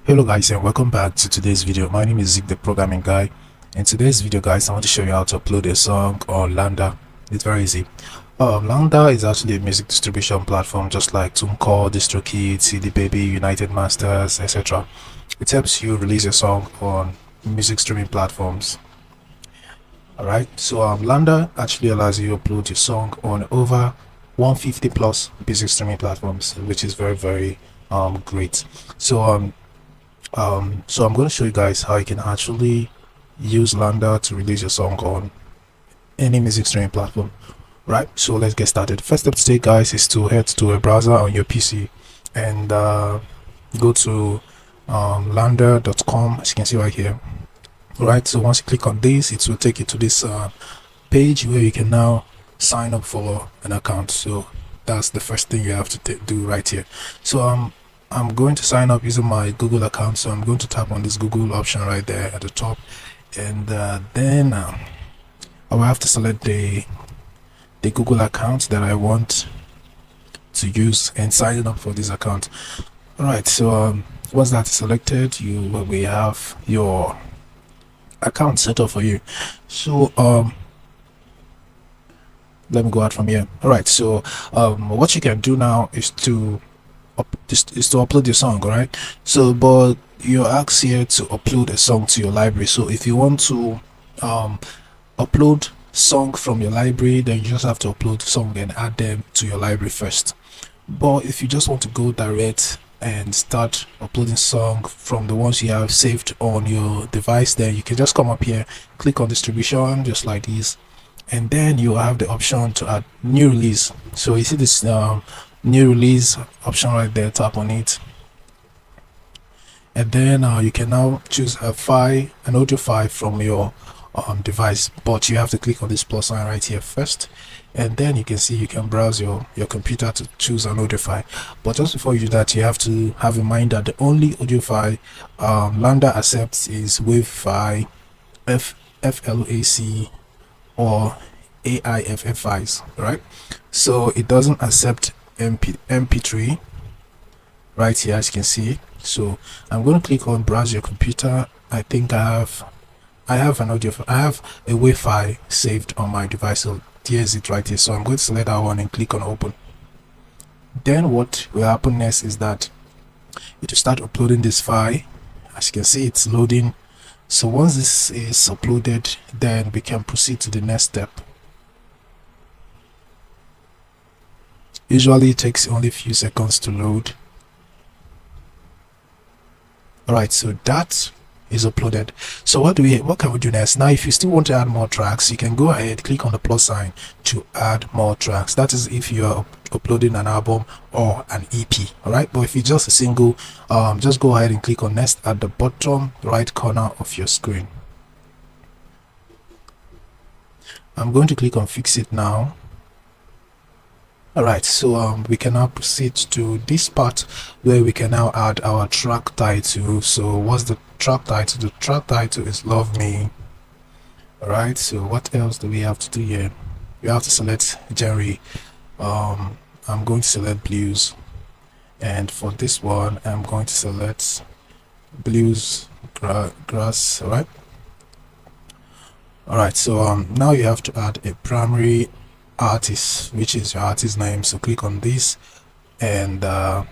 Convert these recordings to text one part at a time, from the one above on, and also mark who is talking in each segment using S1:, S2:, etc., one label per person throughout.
S1: Hello guys, and welcome back to today's video. My name is Zeke, the programming guy. In today's video guys, I want to show you how to upload a song on LANDR. It's very easy. LANDR is actually a music distribution platform just like TuneCore, DistroKid, CD Baby, United Masters, etc. It helps you release your song on music streaming platforms. Alright, so LANDR actually allows you to upload your song on over 150 plus music streaming platforms, which is very great. So I'm going to show you guys how you can actually use LANDR to release your song on any music streaming platform. Right, so let's get started. First step to take guys is to head to a browser on your PC and go to LANDR.com, as you can see right here. Right, so once you click on this, it will take you to this page where you can now sign up for an account. So that's the first thing you have to do right here. So I'm going to sign up using my Google account, so I'm going to tap on this Google option right there at the top, and then I will have to select the Google account that I want to use and sign up for this account. All right, so once that's selected, we have your account set up for you. So let me go out from here. All right, so what you can do now is to upload your song. All right, so but you're asked here to upload a song to your library. So if you want to upload song from your library, then you just have to upload the song and add them to your library first. But if you just want to go direct and start uploading song from the ones you have saved on your device, then you can just come up here, click on distribution just like this, and then you have the option to add new release. So you see this new release option right there, tap on it, and then you can now choose an audio file from your device, but you have to click on this plus sign right here first, and then you can see you can browse your computer to choose an audio file. But just before you do that, you have to have in mind that the only audio file LANDR accepts is WAV file, FLAC, or AIFF files, right? So it doesn't accept MP3 right here, as you can see. So I'm going to click on browse your computer. I think I have an audio, I have a WAV file saved on my device, so here's it right here. So I'm going to select that one and click on open. Then what will happen next is that it will start uploading this file. As you can see, it's loading. So once this is uploaded, then we can proceed to the next step. Usually it takes only a few seconds to load. Alright, so that is uploaded. So what can we do next? Now if you still want to add more tracks, you can go ahead, click on the plus sign to add more tracks. That is if you are uploading an album or an EP. Alright, but if it's just a single, just go ahead and click on next at the bottom right corner of your screen. I'm going to click on fix it now. Alright, so we can now proceed to this part where we can now add our track title. So what's the track title? The track title is Love Me. Alright, so what else do we have to do here? We have to select genre. I'm going to select blues, and for this one I'm going to select blues grass. Alright, so now you have to add a primary artist, which is your artist name. So click on this and add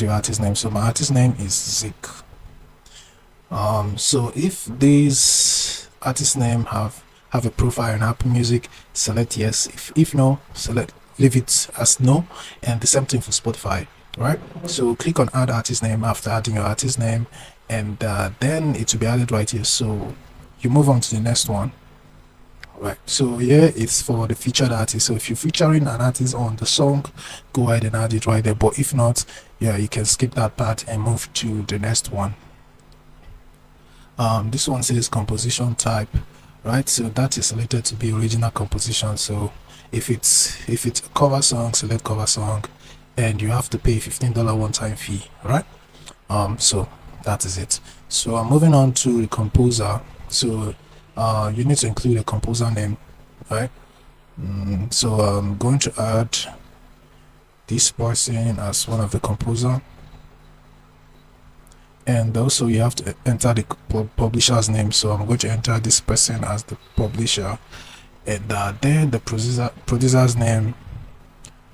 S1: your artist name. So my artist name is Zeke. So if this artist name have a profile in Apple Music, select yes. If no, leave it as no, and the same thing for Spotify. Right, so click on add artist name after adding your artist name, and then it will be added right here. So you move on to the next one. Right, so here it's for the featured artist. So if you're featuring an artist on the song, go ahead and add it right there. But if not, yeah, you can skip that part and move to the next one. This one says composition type, right? So that is selected to be original composition. So if it's a cover song, select cover song, and you have to pay $15 one-time fee, right? So that is it. So I'm moving on to the composer. So you need to include a composer name, right? So I'm going to add this person as one of the composer. and also you have to enter the publisher's name. So I'm going to enter this person as the publisher, and then the producer's name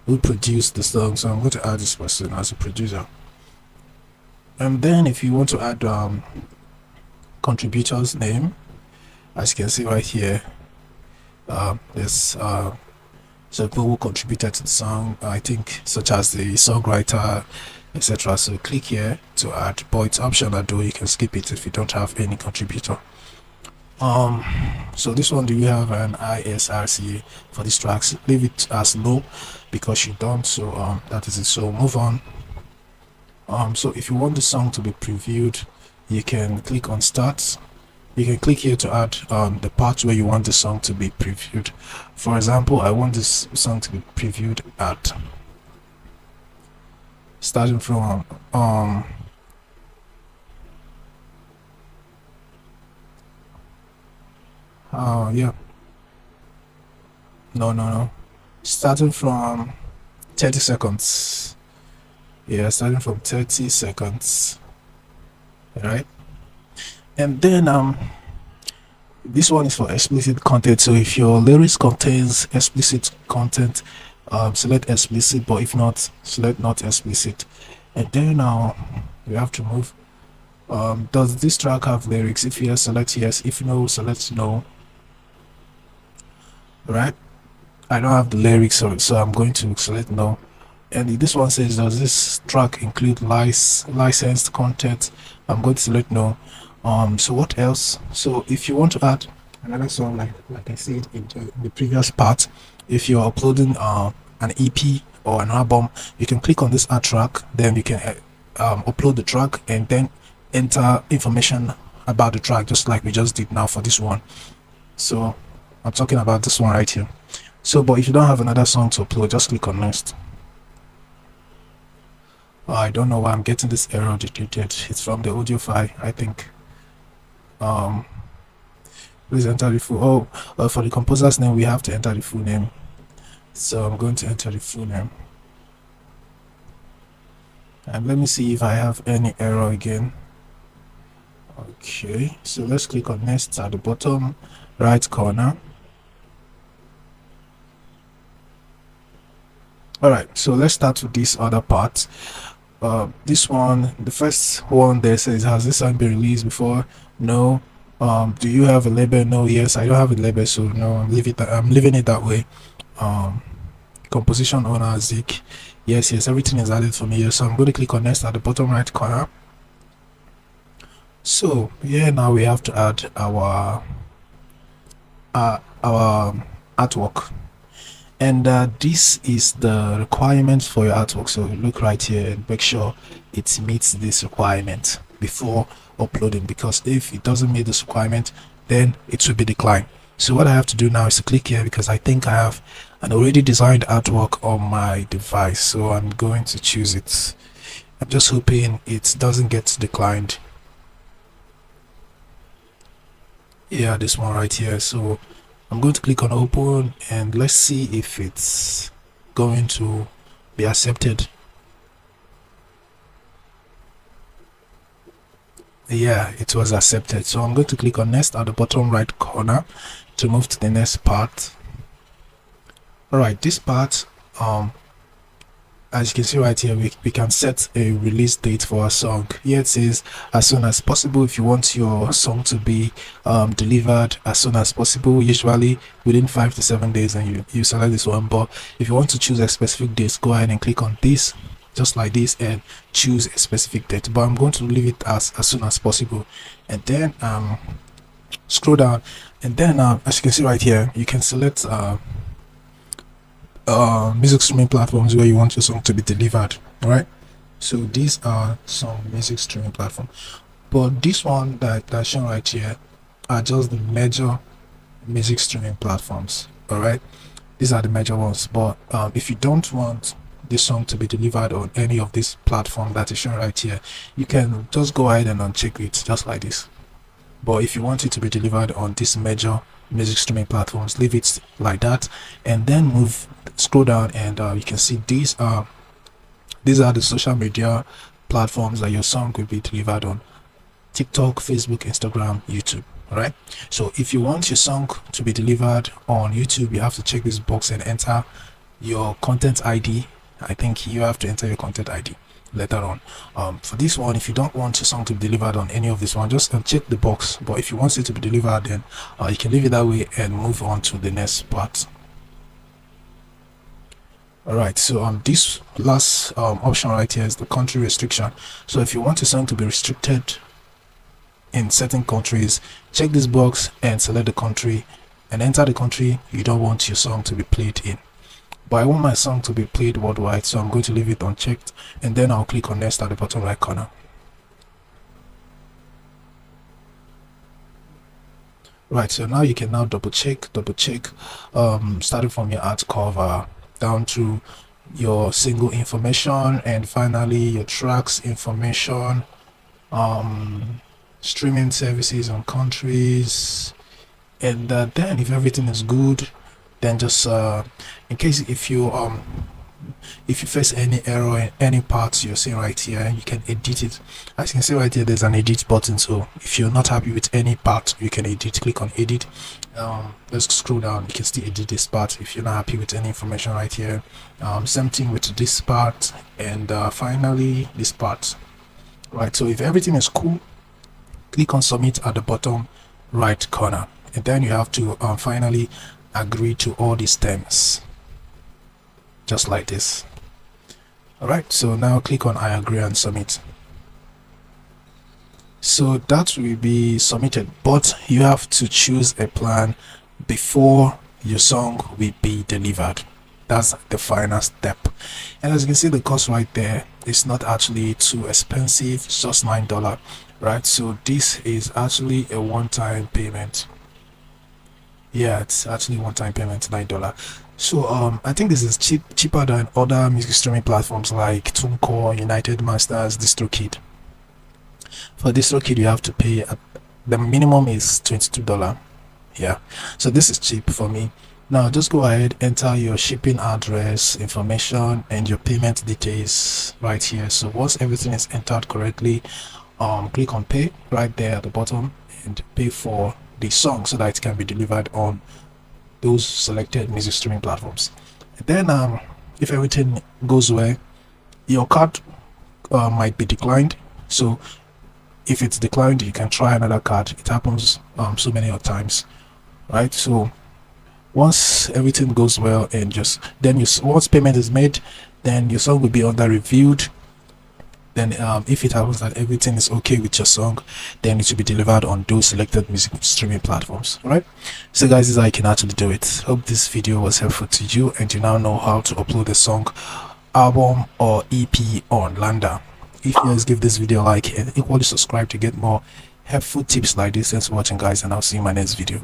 S1: who produced the song. So I'm going to add this person as a producer. And then if you want to add contributor's name, as you can see right here, there's some people who contributed to the song, I think, such as the songwriter, etc. So click here to add, but it's optional though, you can skip it if you don't have any contributor. So this one, do you have an ISRC for these tracks? Leave it as low because you don't, so that is it. So move on. So if you want the song to be previewed, you can click on start. You can click here to add the part where you want the song to be previewed. For example, I want this song to be previewed at starting from yeah, no, starting from 30 seconds. Yeah, starting from 30 seconds, right? And then this one is for explicit content. So if your lyrics contains explicit content, select explicit, but if not, select not explicit. And then now you have to move. Does this track have lyrics? If yes, select yes. If no, select no. Right? I don't have the lyrics, so I'm going to select no. And this one says, does this track include licensed content? I'm going to select no. So what else? So if you want to add another song, like I said in the previous part, if you're uploading an EP or an album, you can click on this add track, then you can upload the track and then enter information about the track, just like we just did now for this one. So I'm talking about this one right here. So but if you don't have another song to upload, just click on next. I don't know why I'm getting this error detected. It's from the audio file, I think. Please enter the full. For the composer's name, we have to enter the full name. So I'm going to enter the full name. And let me see if I have any error again. Okay, so let's click on next at the bottom right corner. Alright, so let's start with this other part. This one, the first one there says, has this song been released before? No. Do you have a label? No. Yes, I don't have a label, so no, I'm leaving it that way. Composition owner Zik. Yes, everything is added for me here, so I'm going to click on next at the bottom right corner. So yeah, now we have to add our artwork, and this is the requirement for your artwork. So look right here and make sure it meets this requirement before uploading, because if it doesn't meet this requirement, then it will be declined. So what I have to do now is to click here, because I think I have an already designed artwork on my device, so I'm going to choose it. I'm just hoping it doesn't get declined. Yeah, this one right here. So I'm going to click on open, and let's see if it's going to be accepted. Yeah, it was accepted. So I'm going to click on next at the bottom right corner to move to the next part. Alright, this part, as you can see right here, we can set a release date for a song. Here it says as soon as possible. If you want your song to be delivered as soon as possible, usually within 5 to 7 days, and you select this one. But if you want to choose a specific date, go ahead and click on this, just like this, and choose a specific date. But I'm going to leave it as soon as possible, and then scroll down, and then as you can see right here, you can select music streaming platforms where you want your song to be delivered. All right, so these are some music streaming platforms, but this one that's shown right here are just the major music streaming platforms. All right, these are the major ones. But if you don't want this song to be delivered on any of these platforms that is shown right here, you can just go ahead and uncheck it, just like this. But if you want it to be delivered on these major music streaming platforms, leave it like that, and then scroll down, and you can see these are the social media platforms that your song will be delivered on: TikTok, Facebook, Instagram, YouTube. All right. So if you want your song to be delivered on YouTube, you have to check this box and enter your content ID. I think you have to enter your content ID later on. For this one, if you don't want your song to be delivered on any of this one, just check the box. But if you want it to be delivered, then you can leave it that way and move on to the next part. All right, so this last option right here is the country restriction. So if you want your song to be restricted in certain countries, check this box and select the country and enter the country you don't want your song to be played in. But I want my song to be played worldwide, so I'm going to leave it unchecked, and then I'll click on next at the bottom right corner. Right, so now you can now double check, starting from your art cover down to your single information, and finally your tracks information, streaming services and countries. And then if everything is good, then just in case if you face any error in any parts you're seeing right here, you can edit it. As you can see right here, there's an edit button. So if you're not happy with any part, you can edit. Click on edit. Let's scroll down. You can still edit this part if you're not happy with any information right here. Same thing with this part, and finally this part. Right, so if everything is cool, click on submit at the bottom right corner, and then you have to finally agree to all these terms, just like this. All right, so now click on I agree and submit. So that will be submitted, but you have to choose a plan before your song will be delivered. That's the final step. And as you can see, the cost right there is not actually too expensive. It's just $9, right? So this is actually a one-time payment. Yeah, it's actually one-time payment, $9. So I think this is cheaper than other music streaming platforms like TuneCore, United Masters, DistroKid. For DistroKid, you have to pay the minimum is $22. Yeah, so this is cheap for me. Now just go ahead, enter your shipping address information and your payment details right here. So once everything is entered correctly, click on pay right there at the bottom and pay for the song so that it can be delivered on those selected music streaming platforms. And then if everything goes well, your card might be declined. So if it's declined, you can try another card. It happens so many times, right? So once everything goes well, and once payment is made, then your song will be under reviewed. Then if it happens that everything is okay with your song, then it should be delivered on those selected music streaming platforms. All right, so guys, this is how you can actually do it. Hope this video was helpful to you and you now know how to upload a song, album or EP on LANDR. If you guys give this video a like and equally subscribe to get more helpful tips like this. Thanks for watching, guys, and I'll see you in my next video.